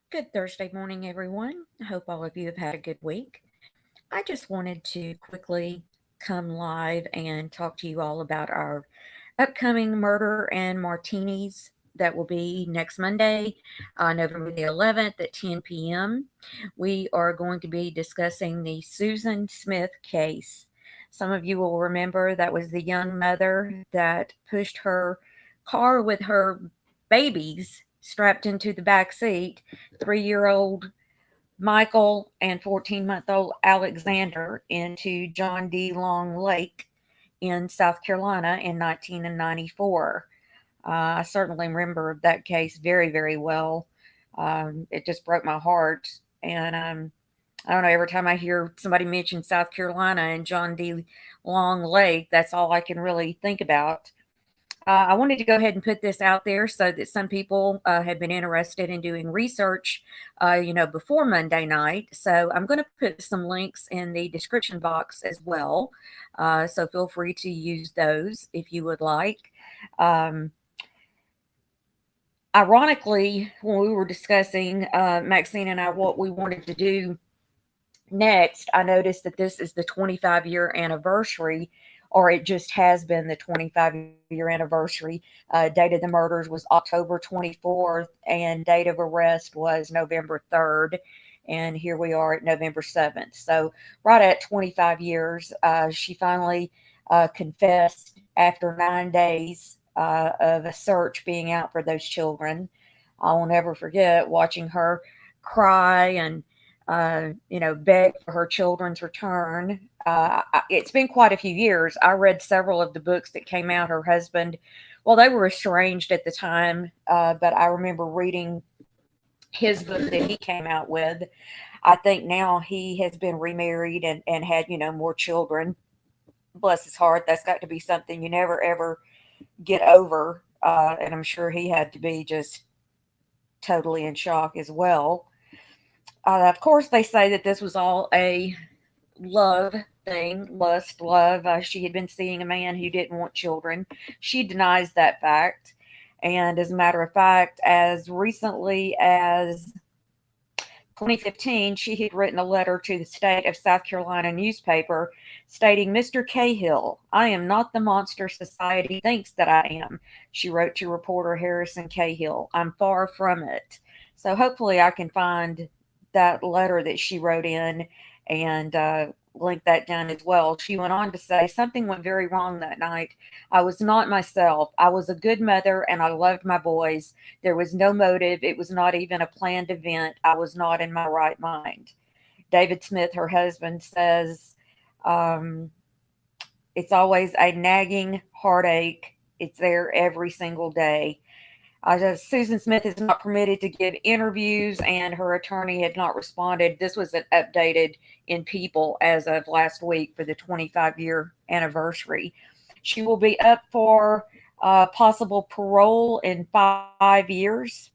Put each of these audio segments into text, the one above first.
Good Thursday morning, everyone. I hope all of you have had a good week. I just wanted to quickly come live and talk to you all about our upcoming Murder and Martinis that will be next Monday, November the 11th at 10 p.m. We are going to be discussing the Susan Smith case. Some of you will remember that was the young mother that pushed her car with her babies strapped into the back seat, 3-year-old Michael and 14-month-old Alexander into John D. Long Lake in South Carolina in 1994. I certainly remember that case very, very well. It just broke my heart. And I don't know, every time I hear somebody mention South Carolina and John D. Long Lake, that's all I can really think about. I wanted to go ahead and put this out there so that some people have been interested in doing research, before Monday night. So I'm going to put some links in the description box as well. So feel free to use those if you would like. Um, Ironically, when we were discussing, Maxine and I, what we wanted to do next, I noticed that this is the 25-year anniversary, or it just has been the 25-year anniversary. Date of the murders was October 24th, and date of arrest was November 3rd. And here we are at November 7th. So, right at 25 years, she finally confessed after 9 days of a search being out for those children. I will never forget watching her cry and beg for her children's return. It's been quite a few years. I read several of the books that came out. Her husband, well, they were estranged at the time, but I remember reading his book that he came out with. I think now he has been remarried and had, more children. Bless his heart. That's got to be something you never, ever get over. And I'm sure he had to be just totally in shock as well. Of course, they say that this was all a love thing, lust, love. She had been seeing a man who didn't want children. She denies that fact. And as a matter of fact, as recently as 2015, she had written a letter to the state of South Carolina newspaper stating, Mr. Cahill, I am not the monster society thinks that I am. She wrote to reporter Harrison Cahill. I'm far from it. So hopefully I can find that letter that she wrote in and link that down as well. She went on to say, something went very wrong that night. I was not myself. I was a good mother and I loved my boys. There was no motive. It was not even a planned event. I was not in my right mind. David Smith, her husband, says, um, it's always a nagging heartache. It's there every single day. Susan Smith is not permitted to give interviews, and her attorney had not responded. This was updated in People as of last week for the 25-year anniversary. She will be up for possible parole in 5 years,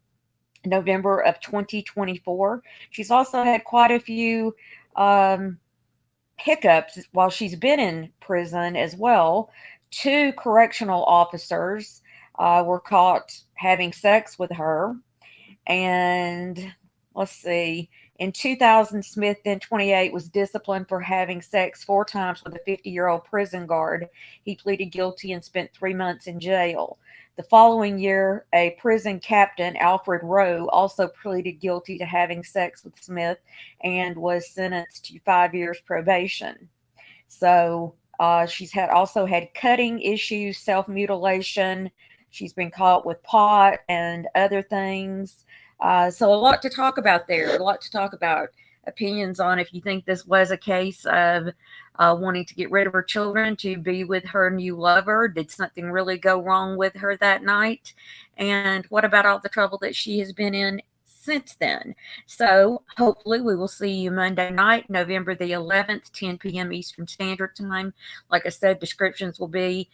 November of 2024. She's also had quite a few um, hiccups while she's been in prison as well. Two correctional officers were caught having sex with her. And let's see, in 2000, Smith, then 28, was disciplined for having sex 4 times with a 50-year-old prison guard. He pleaded guilty and spent 3 months in jail. The following year, a prison captain, Alfred Rowe, also pleaded guilty to having sex with Smith and was sentenced to 5 years probation. So she's also had cutting issues, self mutilation. She's been caught with pot and other things. So a lot to talk about there. A lot to talk about. Opinions on if you think this was a case of wanting to get rid of her children to be with her new lover. Did something really go wrong with her that night? And what about all the trouble that she has been in since then? So hopefully we will see you Monday night, November the 11th, 10 p.m. Eastern Standard Time. Like I said, descriptions will be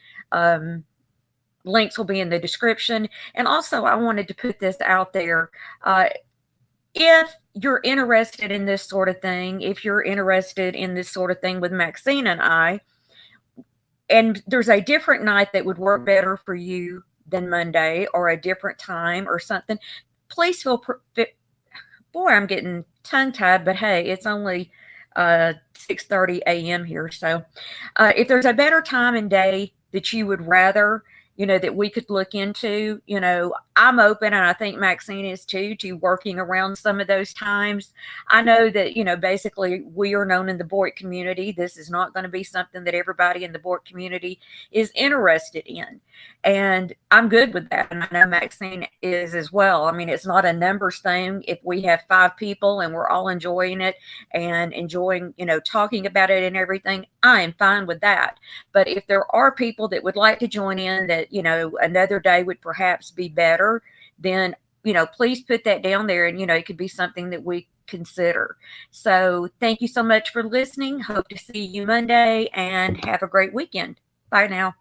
links will be in the description. And also, I wanted to put this out there. If you're interested in this sort of thing, if you're interested in this sort of thing with Maxine and I, and there's a different night that would work better for you than Monday, or a different time or something, please boy, I'm getting tongue tied, but hey, it's only 6:30 a.m. here. So if there's a better time and day that you would rather, that we could look into, I'm open, and I think Maxine is too, to working around some of those times. I know that, basically we are known in the Bort community. This is not going to be something that everybody in the Bort community is interested in. And I'm good with that. And I know Maxine is as well. I mean, it's not a numbers thing. If we have 5 people and we're all enjoying it and enjoying, talking about it and everything, I am fine with that. But if there are people that would like to join in that, another day would perhaps be better, then, please put that down there, and, it could be something that we consider. So thank you so much for listening. Hope to see you Monday, and have a great weekend. Bye now.